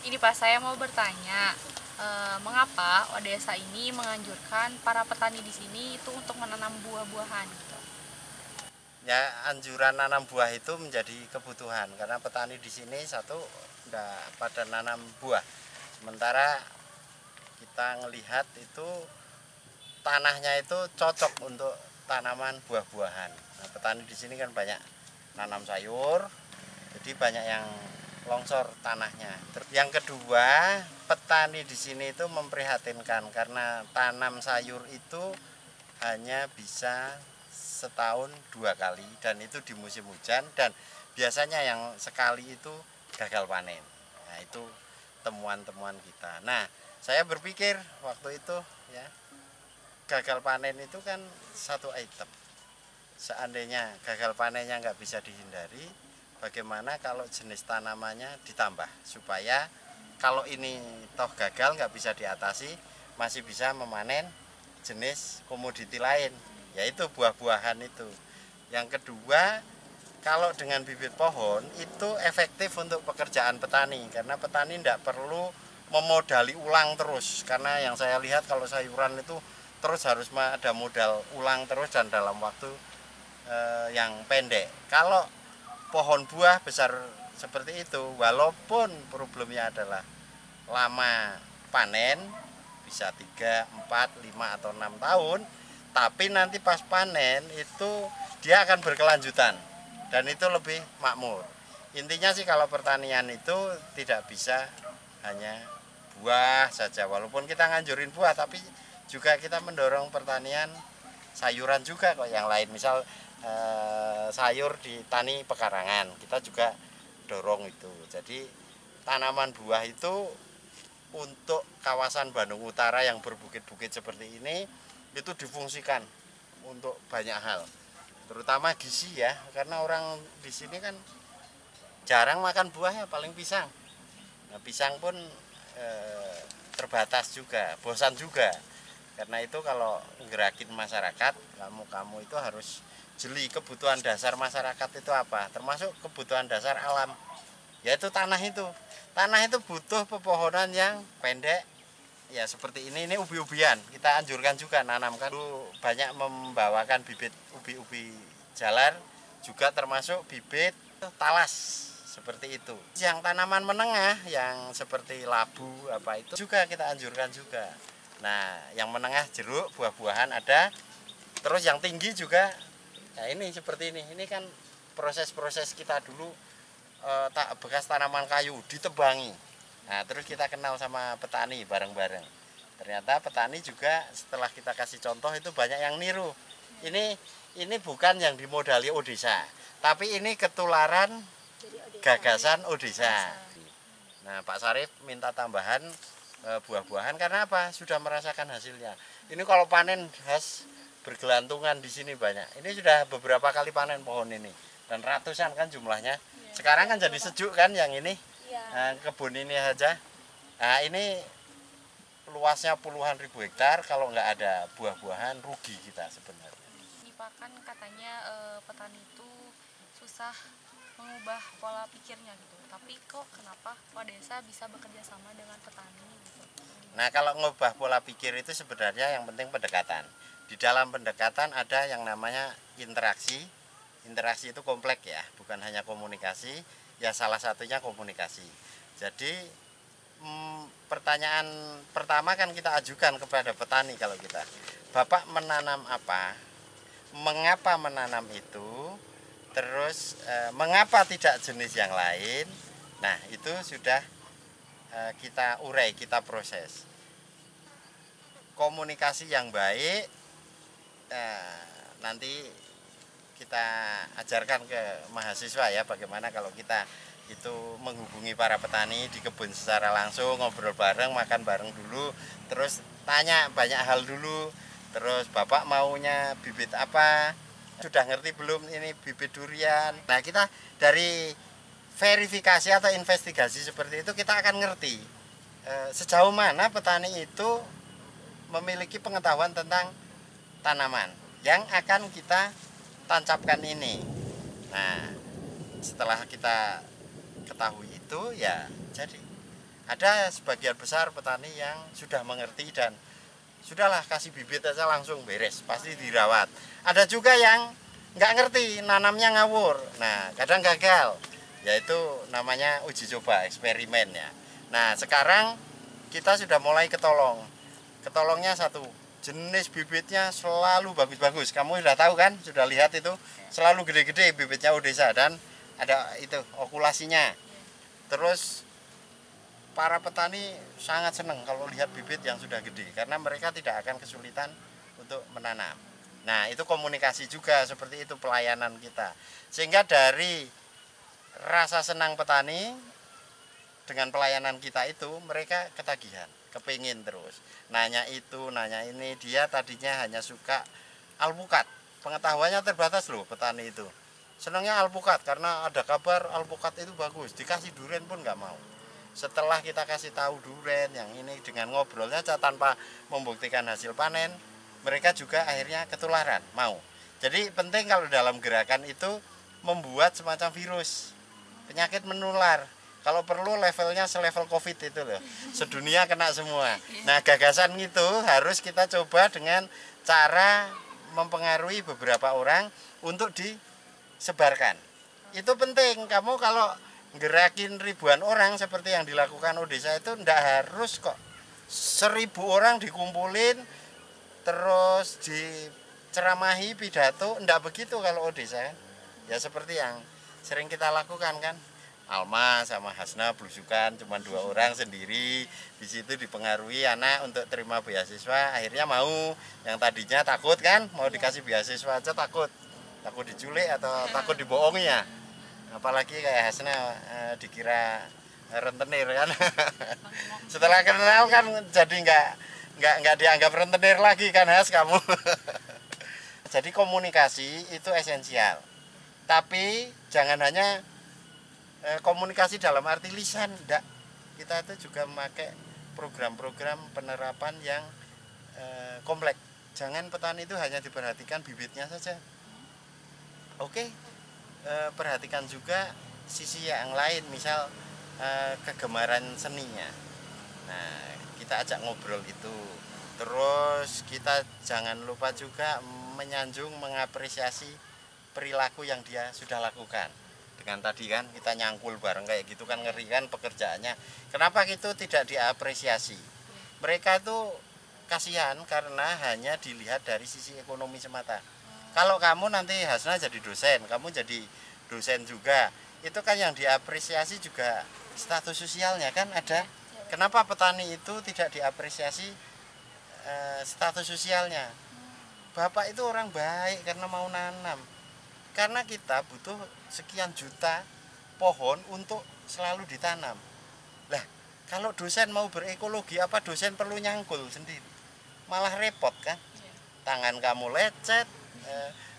Ini Pak, saya mau bertanya, mengapa Odesa ini menganjurkan para petani di sini itu untuk menanam buah-buahan gitu? Ya, anjuran nanam buah itu menjadi kebutuhan karena petani di sini satu udah pada nanam buah. Sementara kita ngelihat itu tanahnya itu cocok untuk tanaman buah-buahan. Nah, petani di sini kan banyak nanam sayur, jadi banyak yang longsor tanahnya. Yang kedua, petani di sini itu memprihatinkan karena tanam sayur itu hanya bisa setahun 2 kali dan itu di musim hujan, dan biasanya yang sekali itu gagal panen. Nah, itu temuan-temuan kita. Nah, saya berpikir waktu itu ya, gagal panen itu kan satu item. Seandainya gagal panennya nggak bisa dihindari, bagaimana kalau jenis tanamannya ditambah supaya kalau ini toh gagal nggak bisa diatasi, masih bisa memanen jenis komoditi lain, yaitu buah-buahan itu. Yang kedua, kalau dengan bibit pohon itu efektif untuk pekerjaan petani karena petani tidak perlu memodali ulang terus, karena yang saya lihat kalau sayuran itu terus harus ada modal ulang terus dan dalam waktu yang pendek. Kalau pohon buah besar seperti itu, walaupun problemnya adalah lama panen, bisa 3, 4, 5, atau 6 tahun, tapi nanti pas panen itu dia akan berkelanjutan dan itu lebih makmur. Intinya sih kalau pertanian itu tidak bisa hanya buah saja, walaupun kita nganjurin buah, tapi juga kita mendorong pertanian sayuran juga kok yang lain. Misal sayur di tani pekarangan, kita juga dorong itu. Jadi tanaman buah itu untuk kawasan Bandung Utara yang berbukit-bukit seperti ini itu difungsikan untuk banyak hal, terutama gizi ya, karena orang di sini kan jarang makan buah, ya paling pisang. Nah, pisang pun terbatas juga, bosan juga. Karena itu kalau gerakin masyarakat, kamu itu harus jeli kebutuhan dasar masyarakat itu apa, termasuk kebutuhan dasar alam, yaitu tanah itu. Tanah itu butuh pepohonan yang pendek, ya seperti ini ubi-ubian. Kita anjurkan juga nanamkan. Banyak membawakan bibit ubi-ubi jalar, juga termasuk bibit talas, seperti itu. Yang tanaman menengah yang seperti labu apa itu juga kita anjurkan juga. Nah, yang menengah jeruk, buah-buahan ada. Terus yang tinggi juga, nah ini seperti ini. Ini kan proses-proses kita dulu, bekas tanaman kayu ditebangi. Nah, terus kita kenal sama petani bareng-bareng. Ternyata petani juga setelah kita kasih contoh itu banyak yang niru. Ini bukan yang dimodali Odesa, tapi ini ketularan gagasan Odesa. Nah, Pak Sarif minta tambahan buah-buahan karena apa? Sudah merasakan hasilnya. Ini kalau panen khas bergelantungan di sini banyak. Ini sudah beberapa kali panen pohon ini dan ratusan kan jumlahnya. Sekarang kan jadi sejuk kan yang ini. Nah, kebun ini aja. Nah, ini luasnya puluhan ribu hektar, kalau nggak ada buah-buahan rugi kita sebenarnya. Ini Pak, kan katanya petani itu susah mengubah pola pikirnya gitu. Tapi kok kenapa Odesa bisa bekerja sama dengan petani gitu? Nah, kalau ngubah pola pikir itu sebenarnya yang penting pendekatan. Di dalam pendekatan ada yang namanya interaksi. Interaksi itu kompleks ya, bukan hanya komunikasi. Ya salah satunya komunikasi. Jadi pertanyaan pertama kan kita ajukan kepada petani kalau kita, Bapak menanam apa? Mengapa menanam itu? Terus mengapa tidak jenis yang lain? Nah, itu sudah kita urai, kita proses. Komunikasi yang baik nanti kita ajarkan ke mahasiswa ya, bagaimana kalau kita itu menghubungi para petani di kebun secara langsung, ngobrol bareng, makan bareng dulu, terus tanya banyak hal dulu. Terus Bapak maunya bibit apa? Sudah ngerti belum ini bibit durian? Nah, kita dari verifikasi atau investigasi seperti itu kita akan ngerti sejauh mana petani itu memiliki pengetahuan tentang tanaman yang akan kita tancapkan ini. Nah, setelah kita ketahui itu ya jadi Ada sebagian besar petani yang sudah mengerti dan sudahlah kasih bibit aja langsung beres, pasti dirawat. Ada juga yang nggak ngerti, nanamnya ngawur. Nah, kadang gagal. Yaitu namanya uji coba, eksperimen ya. Nah, sekarang kita sudah mulai ketolong. Ketolongnya satu, jenis bibitnya selalu bagus-bagus. Kamu sudah tahu kan? Sudah lihat itu? Selalu gede-gede bibitnya Odesa dan ada itu okulasinya. Terus para petani sangat senang kalau lihat bibit yang sudah gede karena mereka tidak akan kesulitan untuk menanam. Nah, itu komunikasi juga seperti itu pelayanan kita. Sehingga dari rasa senang petani dengan pelayanan kita itu mereka ketagihan, kepingin terus. Nanya itu, nanya ini, dia tadinya hanya suka alpukat. Pengetahuannya terbatas loh petani itu. Senangnya alpukat karena ada kabar alpukat itu bagus, dikasih durian pun nggak mau. Setelah kita kasih tahu durian yang ini dengan ngobrolnya saja tanpa membuktikan hasil panen, mereka juga akhirnya ketularan, mau. Jadi penting kalau dalam gerakan itu membuat semacam virus, penyakit menular. Kalau perlu levelnya selevel COVID itu loh, sedunia kena semua. Nah, gagasan itu harus kita coba dengan cara mempengaruhi beberapa orang untuk disebarkan. Itu penting. Kamu kalau gerakin ribuan orang seperti yang dilakukan Odesa itu ndak harus kok 1000 orang dikumpulin terus diceramahi pidato, ndak begitu kalau Odesa kan. Ya seperti yang sering kita lakukan kan. Alma sama Hasna belusukan cuma 2 orang sendiri, di situ dipengaruhi anak untuk terima beasiswa, akhirnya mau. Yang tadinya takut kan, mau dikasih beasiswa aja takut diculik atau takut dibohongi ya. Apalagi kayak Hasna dikira rentenir kan. Setelah kenal kan jadi nggak dianggap rentenir lagi kan Has kamu. Jadi komunikasi itu esensial. Tapi jangan hanya komunikasi dalam arti lisan, enggak. Kita itu juga memakai program-program penerapan yang kompleks. Jangan petani itu hanya diperhatikan bibitnya saja. Oke, perhatikan juga sisi yang lain, misal kegemaran seninya. Nah, kita ajak ngobrol itu. Terus kita jangan lupa juga menyanjung, mengapresiasi perilaku yang dia sudah lakukan. Dengan tadi kan kita nyangkul bareng kayak gitu kan ngeri kan pekerjaannya. Kenapa gitu tidak diapresiasi? Mereka itu kasihan karena hanya dilihat dari sisi ekonomi semata. Kalau kamu nanti Hasna jadi dosen, kamu jadi dosen juga, itu kan yang diapresiasi juga status sosialnya kan ada. Kenapa petani itu tidak diapresiasi status sosialnya? Bapak itu orang baik karena mau nanam. Karena kita butuh sekian juta pohon untuk selalu ditanam. Lah, kalau dosen mau berekologi, apa dosen perlu nyangkul sendiri? Malah repot kan? Tangan kamu lecet.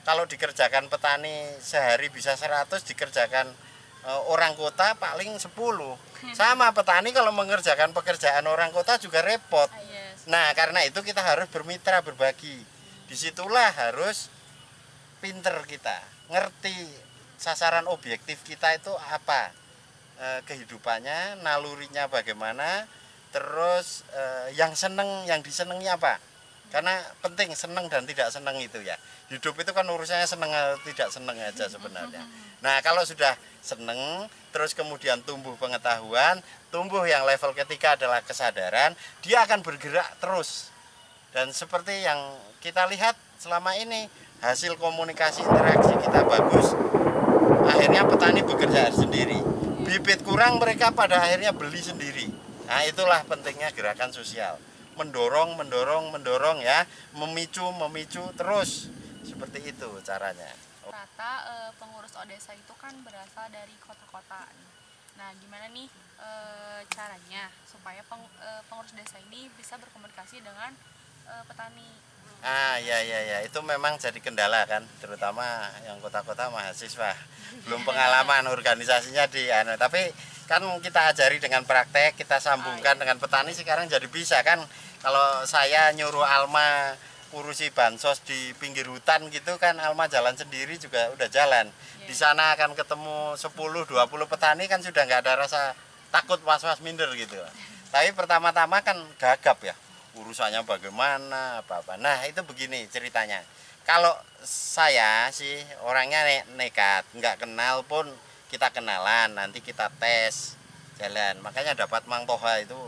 Kalau dikerjakan petani sehari bisa 100, dikerjakan orang kota paling 10. Sama petani kalau mengerjakan pekerjaan orang kota juga repot. Nah, karena itu kita harus bermitra, berbagi. Disitulah harus pinter kita, ngerti sasaran objektif kita itu apa, kehidupannya, nalurinya bagaimana, terus yang seneng, yang disenengi apa. Karena penting seneng dan tidak seneng itu ya. Hidup itu kan urusannya seneng tidak seneng aja sebenarnya. Nah, kalau sudah seneng, terus kemudian tumbuh pengetahuan, tumbuh yang level ketiga adalah kesadaran, dia akan bergerak terus. Dan seperti yang kita lihat selama ini, hasil komunikasi interaksi kita bagus, akhirnya petani bekerja sendiri. Bibit kurang, mereka pada akhirnya beli sendiri. Nah, itulah pentingnya gerakan sosial. Mendorong ya, memicu terus. Seperti itu caranya. Rata pengurus Odesa itu kan berasal dari kota-kota. Nah, gimana nih caranya supaya pengurus desa ini bisa berkomunikasi dengan petani? Ya, itu memang jadi kendala kan, terutama yang kota-kota mahasiswa. Belum pengalaman organisasinya tapi kan kita ajari dengan praktek, kita sambungkan dengan petani, sekarang jadi bisa kan. Kalau saya nyuruh Alma urusi bansos di pinggir hutan gitu kan, Alma jalan sendiri juga udah jalan. Di sana akan ketemu 10-20 petani kan sudah nggak ada rasa takut was-was minder gitu. Tapi pertama-tama kan gagap ya, urusannya bagaimana apa-apa. Nah itu begini ceritanya. Kalau saya sih orangnya nekat, nggak kenal pun kita kenalan, nanti kita tes jalan. Makanya dapat Mang Toha itu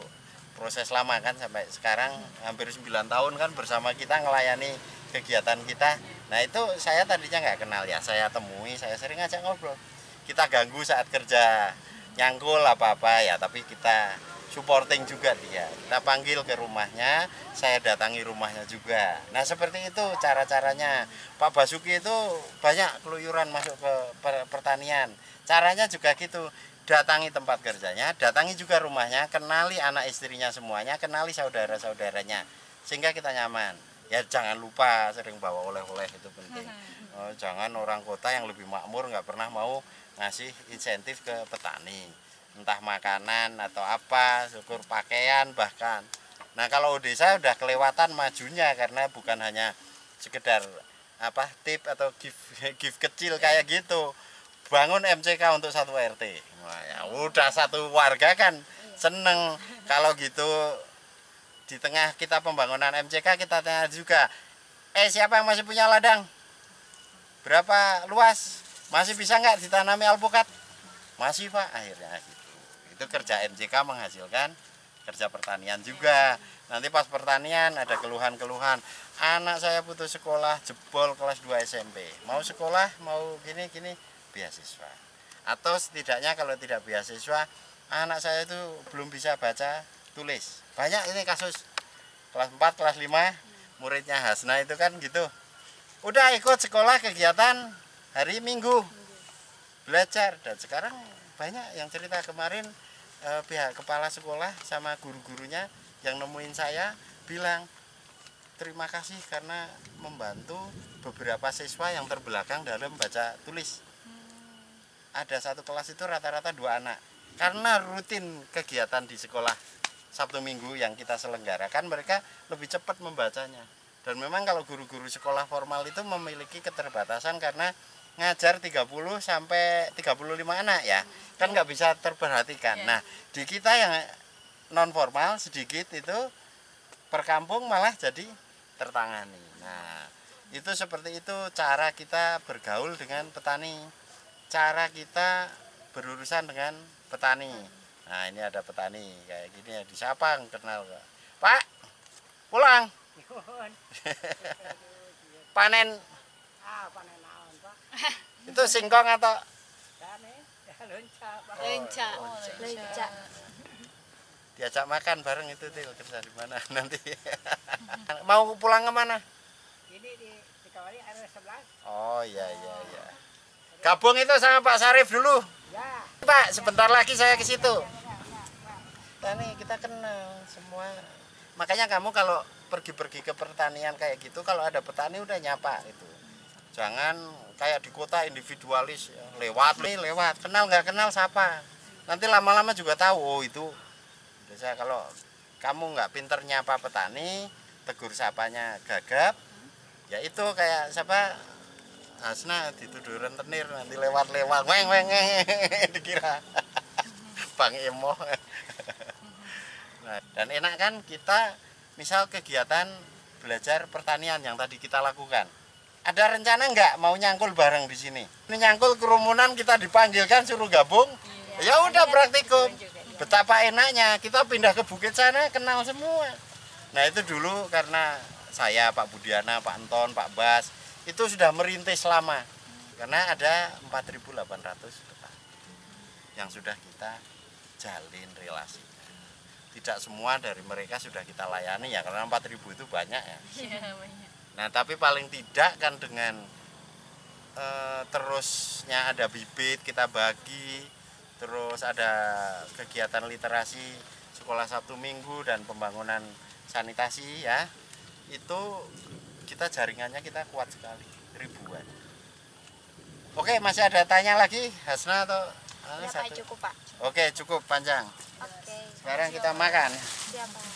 proses lama kan, sampai sekarang hampir 9 tahun kan bersama kita ngelayani kegiatan kita. Nah itu saya tadinya nggak kenal ya, saya temui, saya sering ngajak ngobrol. Kita ganggu saat kerja, nyangkul apa-apa ya, tapi kita supporting juga dia. Kita panggil ke rumahnya, saya datangi rumahnya juga. Nah seperti itu cara-caranya. Pak Basuki itu banyak keluyuran masuk ke pertanian. Caranya juga gitu, datangi tempat kerjanya, datangi juga rumahnya, kenali anak istrinya semuanya, kenali saudara-saudaranya, sehingga kita nyaman. Ya jangan lupa sering bawa oleh-oleh, itu penting. Jangan orang kota yang lebih makmur nggak pernah mau ngasih insentif ke petani, entah makanan atau apa, syukur pakaian bahkan. Nah kalau desa udah kelewatan majunya, karena bukan hanya sekedar apa tip atau gift kecil kayak gitu. Bangun MCK untuk satu RT, wah, ya udah satu warga kan seneng. Kalau gitu di tengah kita pembangunan MCK kita tanya juga, siapa yang masih punya ladang? Berapa luas? Masih bisa nggak ditanami alpukat? Masih Pak, akhirnya gitu. Itu kerja MCK menghasilkan kerja pertanian juga. Nanti pas pertanian ada keluhan-keluhan, anak saya putus sekolah, jebol kelas 2 SMP, mau sekolah mau gini-gini, beasiswa. Atau setidaknya kalau tidak beasiswa, anak saya itu belum bisa baca tulis. Banyak ini kasus kelas 4, kelas 5, muridnya Hasna itu kan gitu. Udah ikut sekolah kegiatan hari Minggu belajar, dan sekarang banyak yang cerita kemarin pihak kepala sekolah sama guru-gurunya yang nemuin saya bilang terima kasih karena membantu beberapa siswa yang terbelakang dalam baca tulis. Ada satu kelas itu rata-rata 2 anak, karena rutin kegiatan di sekolah Sabtu Minggu yang kita selenggarakan, mereka lebih cepat membacanya. Dan memang kalau guru-guru sekolah formal itu memiliki keterbatasan karena ngajar 30 sampai 35 anak ya, kan nggak bisa terperhatikan. Nah di kita yang non formal sedikit itu per kampung malah jadi tertangani. Nah itu seperti itu cara kita bergaul dengan petani, cara kita berurusan dengan petani. Nah ini ada petani kayak gini ya, disapa kenal Pak, pulang panen. Panen naon, Pak? Itu singkong atau Lenca. Lenca. diajak makan bareng itu tuh kerja di mana nanti. Mau pulang kemana? Ini di Kawali RW 11. Oh iya iya iya. Gabung itu sama Pak Sarif dulu. Ya. Pak, sebentar lagi saya ke situ. Tani kita kenal semua. Makanya kamu kalau pergi-pergi ke pertanian kayak gitu, kalau ada petani udah nyapa itu. Jangan kayak di kota individualis, lewat kenal nggak kenal sapa. Nanti lama-lama juga tahu, oh itu. Biasa kalau kamu nggak pinter nyapa petani, tegur sapanya gagap, ya itu kayak siapa Hasna dituduh rentenir, nanti lewat weng dikira Bang Emo. Nah, dan enak kan kita misal kegiatan belajar pertanian yang tadi kita lakukan. Ada rencana nggak mau nyangkul bareng di sini? Ini nyangkul kerumunan kita dipanggilkan suruh gabung. Ya udah praktikum. Betapa enaknya kita pindah ke bukit sana kenal semua. Nah itu dulu karena saya Pak Budiana, Pak Anton, Pak Bas itu sudah merintis lama. Karena ada 4.800 petani yang sudah kita jalin relasi. Tidak semua dari mereka sudah kita layani ya, karena 4.000 itu banyak ya. Iya, banyak. Nah tapi paling tidak kan dengan terusnya ada bibit kita bagi, terus ada kegiatan literasi sekolah Sabtu Minggu dan pembangunan sanitasi ya, itu kita jaringannya kita kuat sekali, ribuan. Oke, masih ada tanya lagi Hasna atau Ya, Pak, cukup Pak. Oke, cukup panjang. Oke. Sekarang kita makan. Siap Pak.